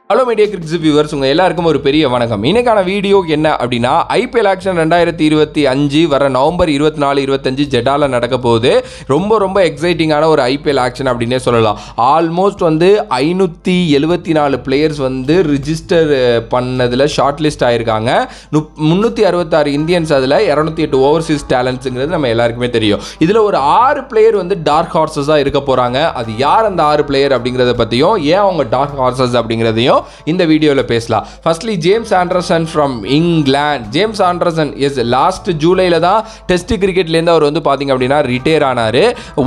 Hello media கிரிக்ஸ் viewers, உங்கள் எல்லாருக்கும் ஒரு பெரிய வணக்கம். இன்னைக்கான வீடியோ என்ன அப்படின்னா, ஐபிஎல் ஆக்ஷன் 2025 வர நவம்பர் 24, 25 ஜெட்டாவில் நடக்க போகுது. ரொம்ப எக்ஸைட்டிங்கான ஒரு ஐபிஎல் ஆக்ஷன் அப்படின்னே சொல்லலாம். ஆல்மோஸ்ட் 574 பிளேயர்ஸ் ரிஜிஸ்டர் பண்ணதில் ஷார்ட் லிஸ்ட் ஆகிருக்காங்க. 366 இந்தியன்ஸ், அதில் 208 ஓவர்சீஸ் டேலண்ட்ஸுங்கிறது நம்ம எல்லாருக்குமே தெரியும். இதில் ஒரு 6 பிளேயர் டார்க் ஹார்சஸாக இருக்க போகிறாங்க. அது யார் அந்த 6 பிளேயர் அப்படிங்கிறத பற்றியும், ஏன் அவங்க டார்க் ஹார்சஸ் அப்படிங்கிறதையும் இந்த வீடியோவில் பேசலாம். Firstly James Anderson from England. James Anderson last ஜூலைல தான் டெஸ்ட் கிரிக்கெட்லேருந்து அவர் பார்த்தீங்க அப்படின்னா ரிட்டையர் ஆனார்.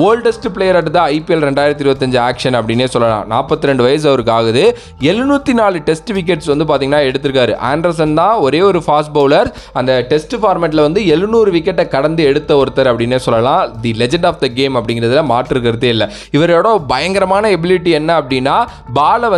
Oldest player at the IPL 2025 auction அப்படின்னே சொல்லலாம். 42 வயசு அவருக்கு ஆகுது. 704 டெஸ்ட் விக்கெட்ஸ் பார்த்தீங்கன்னா எடுத்திருக்காரு. ஆண்டர்சன் தான் ஒரே ஒரு ஃபாஸ்ட் பவுலர் அந்த டெஸ்ட் ஃபார்மேட்டில் 700 விக்கெட்டை கடந்து எடுத்த ஒருத்தர் அப்படின்னே சொல்லலாம். தி லெஜெண்ட் ஆஃப் த கேம் அப்படிங்கிறதுல மாற்றுக்கிறதே இல்லை. இவரோட பயங்கரமான எபிலிட்டி என்ன அப்படின்னா, பாலை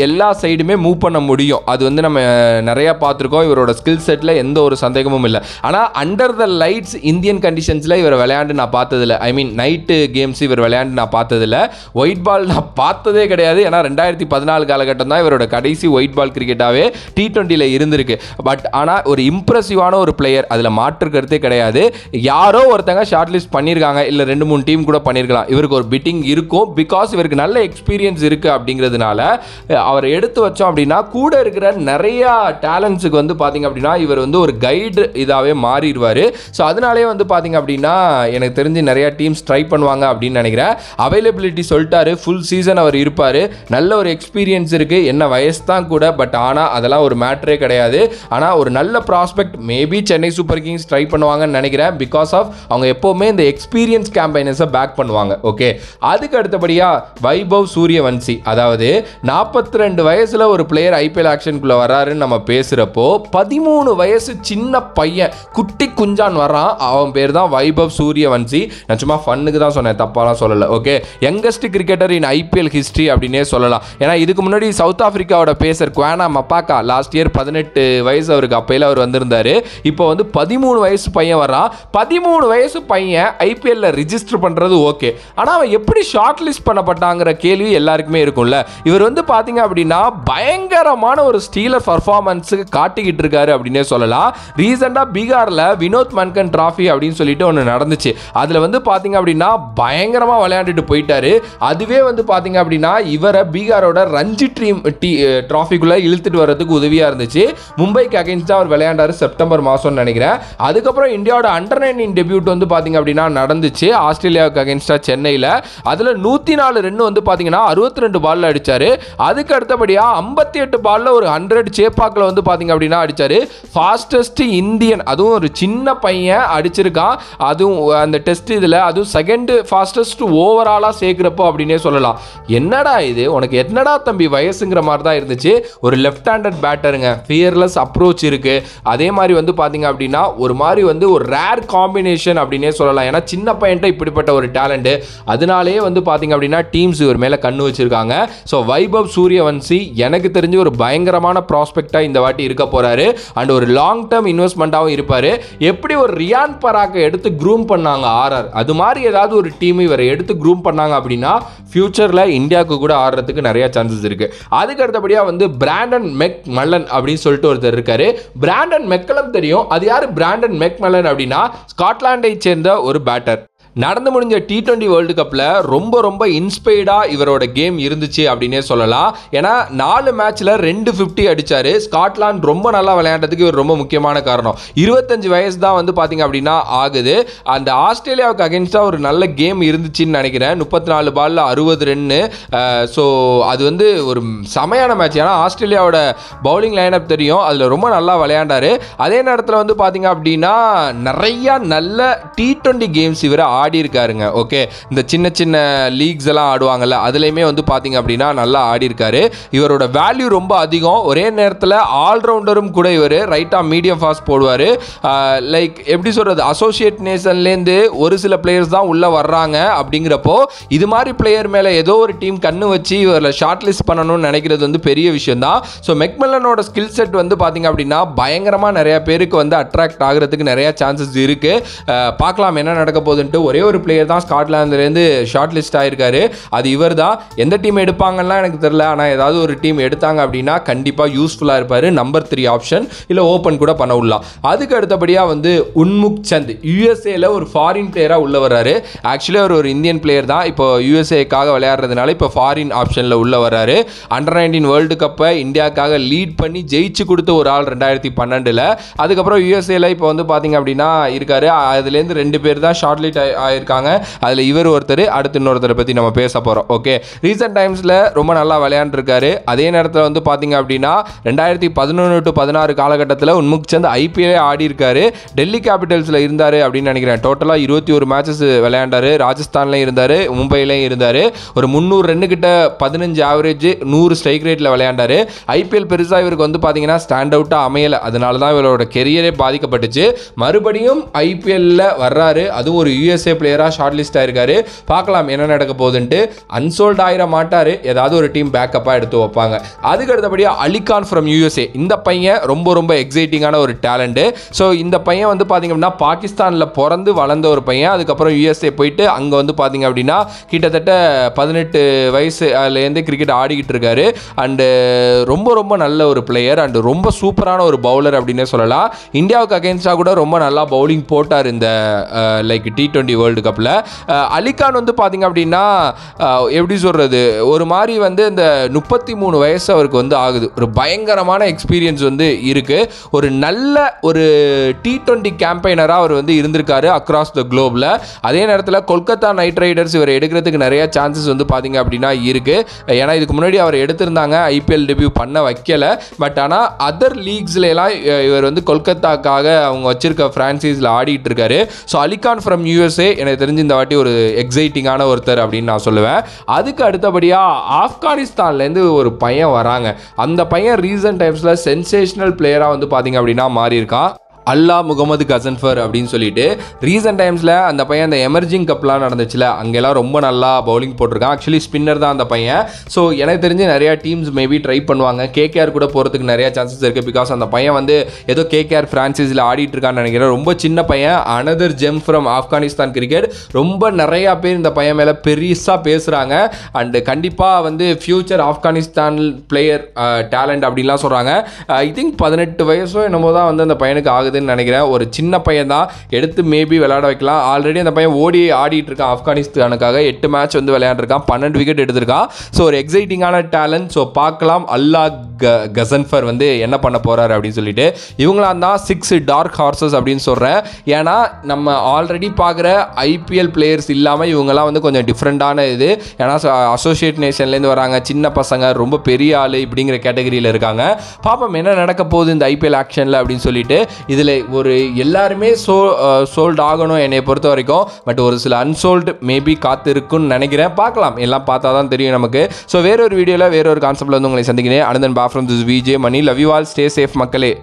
எல்லா சைடுமே மூவ் பண்ண முடியும். அது நம்ம நிறைய பார்த்துருக்கோம். இவரோட ஸ்கில் செட்டில் எந்த ஒரு சந்தேகமும் இல்லை. ஆனால் அண்டர் த லைட்ஸ் இந்தியன் கண்டிஷன்ஸில் இவர் விளையாண்டு நான் பார்த்ததில்லை. ஐ மீன் நைட்டு கேம்ஸ் இவர் விளையாண்டு நான் பார்த்ததில்லை. ஒயிட் பால் நான் பார்த்ததே கிடையாது. ஏன்னா 2014 காலகட்டம் தான் இவரோட கடைசி ஒயிட் பால் கிரிக்கெட்டாகவே T20ல இருந்திருக்கு. பட் ஆனால் ஒரு இம்ப்ரெசிவான ஒரு பிளேயர், அதில் மாற்றுக்கிறதே கிடையாது. யாரோ ஒருத்தங்க ஷார்ட் லிஸ்ட் பண்ணியிருக்காங்க, இல்லை 2-3 டீம் கூட பண்ணியிருக்கலாம். இவருக்கு ஒரு பிட்டிங் இருக்கும். பிகாஸ் இவருக்கு நல்ல எக்ஸ்பீரியன்ஸ் இருக்குது அப்படிங்கிறதுனால அவரை எடுத்து வச்சோம் அப்படின்னா கூட இருக்கிற நிறைய டேலண்ட்ஸுக்கு பார்த்தீங்க அப்படின்னா இவர் ஒரு கைடு இதாகவே மாறிடுவார். ஸோ அதனாலே பார்த்தீங்க அப்படின்னா எனக்கு தெரிஞ்சு நிறைய டீம்ஸ் ட்ரை பண்ணுவாங்க அப்படின்னு நினைக்கிறேன். அவைலபிலிட்டி சொல்லிட்டாரு, ஃபுல் சீசன் அவர் இருப்பார். நல்ல ஒரு எக்ஸ்பீரியன்ஸ் இருக்குது, என்ன வயசு தான் கூட. பட் ஆனால் அதெல்லாம் ஒரு மேட்டரே கிடையாது. ஆனால் ஒரு நல்ல prospect maybe Chennai super Kings try பண்ணுவாங்கன்னு நினைக்கிறேன். பிகாஸ் ஆஃப் அவங்க எப்போவுமே இந்த எக்ஸ்பீரியன்ஸ் கேம்பைனர்ஸை பேக் பண்ணுவாங்க. ஓகே, அதுக்கு அடுத்தபடியாக வைபவ் சூரியவன்சி, அதாவது 42 வயசுல ஒரு பிளேயர் ஐபிஎல் ஆக்ஷனுக்குள்ள வராருன்னு நம்ம பேசுறப்போ 13 வயசு சின்ன பையன், குட்டி குஞ்சான் வரான். அவன் பேர் தான் வைபவ் சூரியவன்சி. நான் சும்மா ஃபன்னுக்கு தான் சொன்னேன், தப்பாலாம் சொல்லலை. ஓகே, யங்கஸ்ட் கிரிக்கெட்டர் இன் ஐபிஎல் ஹிஸ்ட்ரி அப்படின்னே சொல்லலாம். ஏன்னா இதுக்கு முன்னாடி south ஆப்பிரிக்காவோட phasor Guiana மப்பாக்கா last year 18 வயசு அவருக்கு, அப்பையில அவர் வந்திருந்தாரு. இப்போ 13 வயசு பையன் வரான். 13 வயசு பையன் ஐபிஎல்ல ரிஜிஸ்டர் பண்றது ஓகே, ஆனால் அவன் எப்படி ஷார்ட் லிஸ்ட் பண்ணப்பட்டாங்கிற கேள்வி எல்லாருக்குமே இருக்கும்ல. இவர் பார்த்தீங்க அப்படின்னா பயங்கரமான ஒரு ஸ்டீலர் பர்ஃபார்மன்ஸுக்கு காட்டிக்கிட்டு இருக்காரு அப்படின்னே சொல்லலாம். ரீசெண்டாக பீகாரில் வினோத் மன்கன் டிராஃபி அப்படின்னு சொல்லிட்டு ஒன்று நடந்துச்சு. அதில் பார்த்தீங்க அப்படின்னா பயங்கரமாக விளையாண்டுட்டு போயிட்டாரு. அதுவே பார்த்தீங்க அப்படின்னா இவரை பீகாரோட ரஞ்சி டிராஃபிக்குள்ளே இழுத்துட்டு வர்றதுக்கு உதவியாக இருந்துச்சு. மும்பைக்கு அகைன்ஸ்டாக அவர் விளையாண்டாரு செப்டம்பர் மாதம்னு நினைக்கிறேன். அதுக்கப்புறம் இந்தியாவோட அண்டர்-19 டெபியூட் பார்த்தீங்க அப்படின்னா நடந்துச்சு ஆஸ்திரேலியாவுக்கு அகைன்ஸ்டாக சென்னையில். அதில் 104 ரன் பார்த்தீங்கன்னா 62 பால்ல அடிச்சாரு. அதுக்கு அடுத்தபடியாக 58 பால்ல ஒரு 100 சேப்பாக்கில் பார்த்தீங்க அப்படின்னா அடிச்சாரு. ஃபாஸ்டஸ்ட் இந்தியன், அதுவும் ஒரு சின்ன பையன் அடிச்சிருக்கான். அதுவும் அந்த டெஸ்ட் இதில், அதுவும் செகண்ட் ஃபாஸ்டஸ்ட் ஓவராலாக சேர்க்கிறப்போ அப்படின்னே சொல்லலாம். என்னடா இது, உனக்கு என்னடா தம்பி வயசுங்கிற மாதிரி தான் இருந்துச்சு. ஒரு லெஃப்ட் ஹேண்டட் பேட்டருங்க, ஃபியர்லெஸ் அப்ரோச் இருக்கு. அதே மாதிரி பார்த்தீங்க அப்படின்னா ஒரு மாதிரி ஒரு ரேர் காம்பினேஷன் அப்படின்னே சொல்லலாம். ஏன்னா சின்ன பையன்ட்ட இப்படிப்பட்ட ஒரு டேலண்ட், அதனாலேயே பார்த்தீங்க அப்படின்னா டீம்ஸ் இவர் மேலே கண்ணு வச்சிருக்காங்க. ஸோ வைபவ் சூரியவன்சி எனக்கு தெரிஞ்சு ஒரு பயங்கரமான ப்ராஸ்பெக்டா இந்த வாட்டி இருக்க போறாரு. அண்ட் ஒரு லாங் டேர்ம் இன்வெஸ்ட்மெண்ட்டாகவும் இருப்பாரு. எப்படி ஒரு ரியான் பராக்கை எடுத்து க்ரூம் பண்ணாங்க ஆர்ஆர், அது மாதிரி ஏதாவது ஒரு டீம் இவரை எடுத்து க்ரூம் பண்ணாங்க அப்படின்னா ஃபியூச்சர்ல இந்தியாவுக்கு கூட ஆடுறதுக்கு நிறைய சான்சஸ் இருக்கு. அதுக்கு அடுத்தபடியாக பிராண்டன் மெக்மல்லன் அப்படின்னு சொல்லிட்டு ஒருத்தர் இருக்காரு. பிராண்டன் மெக்கலம் தெரியும். அது யாரு பிராண்டன் மெக்மல்லன் அப்படின்னா, ஸ்காட்லாண்டை சேர்ந்த ஒரு பேட்டர். நடந்து முடிஞ்ச T20 வேர்ல்டு கப்பில் ரொம்ப இன்ஸ்பைர்டாக இவரோட கேம் இருந்துச்சு அப்படின்னே சொல்லலாம். ஏன்னா 4 மேட்ச்சில் 250 அடித்தார். ஸ்காட்லாந்து ரொம்ப நல்லா விளையாண்டதுக்கு இவர் ரொம்ப முக்கியமான காரணம். 25 வயசு தான் பார்த்தீங்க அப்படின்னா ஆகுது. அந்த ஆஸ்திரேலியாவுக்கு அகேன்ஸ்டாக ஒரு நல்ல கேம் இருந்துச்சுன்னு நினைக்கிறேன். 34 பாலில் 60 ரன்னு. ஸோ அது ஒரு செமையான மேட்ச். ஏன்னா ஆஸ்திரேலியாவோட பவுலிங் லைனப் தெரியும், அதில் ரொம்ப நல்லா விளையாண்டார். அதே நேரத்தில் பார்த்தீங்க அப்படின்னா நிறையா நல்ல T20 கேம்ஸ் இவர் ஆடி இருக்காருங்க. ஓகே, இந்த சின்ன லீக்ஸ் எல்லாம் ஆடுவாங்கல்ல, அதுலயுமே பாத்தீங்க அப்படின்னா நல்லா ஆடி இருக்காரு. இவரோட வேல்யூ ரொம்ப அதிகம். ஒரே நேரத்தில் ஆல்ரவுண்டரும் கூட. இவர் ரைட்டா மீடியம் ஃபாஸ்ட் போடுவார். லைக் எப்படி சொல்றது, அசோசியேட் நேஷன்லேருந்து ஒரு சில பிளேயர்ஸ் தான் உள்ள வர்றாங்க. அப்படிங்கிறப்போ இது மாதிரி பிளேயர் மேலே ஏதோ ஒரு டீம் கண்ணு வச்சு இவரை ஷார்ட் லிஸ்ட் பண்ணணும்னு நினைக்கிறது பெரிய விஷயம் தான். ஸோ மெக்மல்லனோட ஸ்கில் செட் பார்த்தீங்க அப்படின்னா பயங்கரமாக நிறைய பேருக்கு அட்ராக்ட் ஆகிறதுக்கு நிறைய சான்சஸ் இருக்கு. பார்க்கலாம் என்ன நடக்க போகுதுன்ட்டு. ஒரே ஒரு பிளேயர் தான் ஸ்காட்லாந்துலேருந்து ஷார்ட் லிஸ்ட் ஆயிருக்காரு, அது இவர் தான். எந்த டீம் எடுப்பாங்கன்னா எனக்கு தெரியல, ஆனால் ஏதாவது ஒரு டீம் எடுத்தாங்க அப்படின்னா கண்டிப்பாக யூஸ்ஃபுல்லாக இருப்பார். நம்பர் 3 ஆப்ஷன், இல்லை ஓப்பன் கூட பண்ண விடலாம். அதுக்கு அடுத்தபடியாக வந்து உன்முக் சந்த் யூஎஸ்ஏல ஒரு ஃபாரின் பிளேயராக உள்ள வர்றாரு. ஆக்சுவலி அவர் ஒரு இந்தியன் பிளேயர் தான், இப்போ யூஎஸ்ஏக்காக விளையாடுறதுனால இப்போ ஃபாரின் ஆப்ஷனில் உள்ள வர்றாரு. அண்டர் 19 வேர்ல்டு கப்பை இந்தியாவுக்காக லீட் பண்ணி ஜெயிச்சு கொடுத்த ஒரு ஆள் 2012. அதுக்கப்புறம் யூஎஸ்ஏல இப்போ வந்து பார்த்தீங்க அப்படின்னா இருக்காரு. அதுலேருந்து 2 பேர் தான் ஷார்ட் லிஸ்ட் ஆயிருக்காங்க. அதில் இவர் ஒருத்தர், அடுத்து இன்னொருத்தரை பற்றி நம்ம பேச போகிறோம். ஓகே, ரீசெண்ட் டைம்ஸில் ரொம்ப நல்லா விளையாண்டுருக்காரு. அதே நேரத்தில் வந்து பார்த்தீங்க அப்படின்னா 2011 to 16 காலகட்டத்தில் உன்முக் சந்த் ஐபிஎல்லே ஆடி இருக்காரு. டெல்லி கேபிட்டல்ஸில் இருந்தார் அப்படின்னு நினைக்கிறேன். டோட்டலாக 21 மேட்சஸ் விளையாண்டாரு. ராஜஸ்தான்லையும் இருந்தார், மும்பையிலையும் இருந்தார். ஒரு 300 ரன்னு கிட்ட 15 ஆவரேஜ், 100 ஸ்ட்ரைக் ரேட்டில் விளையாண்டாரு. ஐபிஎல் பெருசாக இவருக்கு வந்து பார்த்தீங்கன்னா ஸ்டாண்ட் அவுட்டாக அமையலை. அதனால தான் இவரோட கெரியரே பாதிக்கப்பட்டுச்சு. மறுபடியும் ஐபிஎல்ல வர்றாரு, அதுவும் ஒரு யூஎஸ்ஏ பிளேயராக ஷார்ட் லிஸ்ட் ஆயிருக்காரு. பார்க்கலாம் என்ன நடக்க போகுதுன்ட்டு. அன்சோல்ட் ஆயிர மாட்டார், ஏதாவது ஒரு டீம் பேக்கப்பாக எடுத்து வைப்பாங்க. அதுக்கு அடுத்தபடியாக அலிகான் ஃப்ரம் யூஎஸ்ஏ. இந்த பையன் ரொம்ப ரொம்ப எக்ஸைட்டிங்கான ஒரு டேலண்ட்டு. ஸோ இந்த பையன் வந்து பார்த்தீங்க அப்படின்னா பாகிஸ்தானில் பிறந்து வளர்ந்த ஒரு பையன். அதுக்கப்புறம் யூஎஸ்ஏ போயிட்டு அங்கே வந்து பார்த்தீங்க அப்படின்னா கிட்டத்தட்ட 18 வயசுலேருந்து கிரிக்கெட் ஆடிக்கிட்டு இருக்காரு. அண்டு ரொம்ப ரொம்ப நல்ல ஒரு பிளேயர் அண்டு ரொம்ப சூப்பரான ஒரு பவுலர் அப்படின்னே சொல்லலாம். இந்தியாவுக்கு அகேன்ஸ்டாக கூட ரொம்ப நல்லா பவுலிங் போட்டார் இந்த லைக் T20 வேர்ல்டு கப்பில். அலிகான் வந்து பார்த்தீங்க அப்படின்னா எப்படி சொல்கிறது, ஒரு மாதிரி வந்து இந்த 33 வயசு அவருக்கு வந்து ஆகுது. ஒரு பயங்கரமான எக்ஸ்பீரியன்ஸ் வந்து இருக்குது. ஒரு நல்ல ஒரு T20 கேம்பெயினராக அவர் வந்து இருந்திருக்காரு அக்ராஸ் த குளோபில். அதே நேரத்தில் கொல்கத்தா நைட் ரைடர்ஸ் இவர் எடுக்கிறதுக்கு நிறைய சான்சஸ் வந்து பார்த்தீங்க அப்படின்னா இருக்குது. ஏன்னா இதுக்கு முன்னாடி அவர் எடுத்திருந்தாங்க, ஐபிஎல் டெபியூ பண்ண வைக்கல. பட் ஆனால் அதர் லீக்ஸ்லாம் இவர் வந்து கொல்கத்தாக்காக அவங்க வச்சிருக்க ஃப்ரான்ச்சைஸில் ஆடிட்டு இருக்காரு. ஸோ அலிகான் ஃப்ரம் யூஎஸ்ஏ எனக்கு தெரிஞ்சு இந்த வாட்டி ஒரு எக்ஸைட்டிங்கான ஒருத்தர் அப்படின்னு நான் சொல்லுவேன். அதுக்கு அடுத்தபடியாக ஆப்கானிஸ்தான்லேருந்து ஒரு பையன் வராங்க. அந்த பையன் ரீசன்ட் டைம்ஸில் சென்சேஷனல் பிளேயராக வந்து பார்த்தீங்க அப்படின்னா மாறி இருக்கான். அல்லா முகமது கசன்ஃபர் அப்படின்னு சொல்லிட்டு. ரீசெண்ட் டைம்ஸில் அந்த பையன் அந்த எமர்ஜிங் கப்லாம் நடந்துச்சுல, அங்கெல்லாம் ரொம்ப நல்லா பவுலிங் போட்டிருக்கான். ஆக்சுவலி ஸ்பின்னர் தான் அந்த பையன். ஸோ எனக்கு தெரிஞ்சு நிறையா டீம்ஸ் மேபி ட்ரை பண்ணுவாங்க. கேகேஆர் கூட போகிறதுக்கு நிறையா சான்சஸ் இருக்குது. பிகாஸ் அந்த பையன் வந்து ஏதோ கேகேஆர் ஃப்ரான்ச்சைஸில் ஆடிட்டு இருக்கான்னு நினைக்கிறேன். ரொம்ப சின்ன பையன், another GeM from Afghanistan cricket. ரொம்ப நிறையா பேர் இந்த பையன் மேலே பெருசாக பேசுகிறாங்க. அண்டு கண்டிப்பாக வந்து ஃபியூச்சர் ஆப்கானிஸ்தான் பிளேயர் டேலண்ட் அப்படின்லாம் சொல்கிறாங்க. ஐ திங்க் 18 வயசோ என்னமோ தான் வந்து அந்த பையனுக்கு ஆகுது நினைக்கிறேன். ஒரு சின்ன பையன் தான், எடுத்து மேபி விளையாட வைக்கலாம். ஆல்ரெடி அந்த பையன் ஓடி ஆடிட்டு இருக்கான் ஆப்கானிஸ்தானுக்காக. 8 மேட்ச் வந்து விளையாண்டுருக்கான், 12 விக்கெட் எடுத்திருக்கான். ஸோ ஒரு எக்ஸைட்டிங்கான டேலண்ட். ஸோ பார்க்கலாம் அல்லா கசன்ஃபர் வந்து என்ன பண்ண போறாரு அப்படின்னு சொல்லிட்டு. இவங்களாம் தான் 6 டார்க் ஹார்சஸ் அப்படின்னு சொல்கிறேன். ஏன்னா நம்ம ஆல்ரெடி பார்க்குற ஐபிஎல் பிளேயர்ஸ் இல்லாமல் இவங்கெல்லாம் வந்து கொஞ்சம் டிஃப்ரெண்ட்டான இது. ஏன்னா அசோசியேட் நேஷன்லேருந்து வராங்க, சின்ன பசங்க, ரொம்ப பெரிய ஆள் இப்படிங்கிற கேட்டகரியில் இருக்காங்க. பாப்போம் என்ன நடக்க போகுது இந்த ஐபிஎல் ஆக்ஷனில் அப்படின்னு சொல்லிட்டு. இதில் ஒரு எல்லாருமே சோல்ட் ஆகணும் என்னை பொறுத்த வரைக்கும். பட் ஒரு சில அன்சோல்டு மேபி காத்து இருக்குன்னு நினைக்கிறேன். பார்க்கலாம், எல்லாம் பார்த்தா தான் தெரியும் நமக்கு. ஸோ வேறொரு வீடியோவில் வேறொரு கான்செப்டில் வந்து உங்களை சந்திக்கிறேன். அனந்தன் பா from this VJ Mani. Love you all, stay safe மக்களே.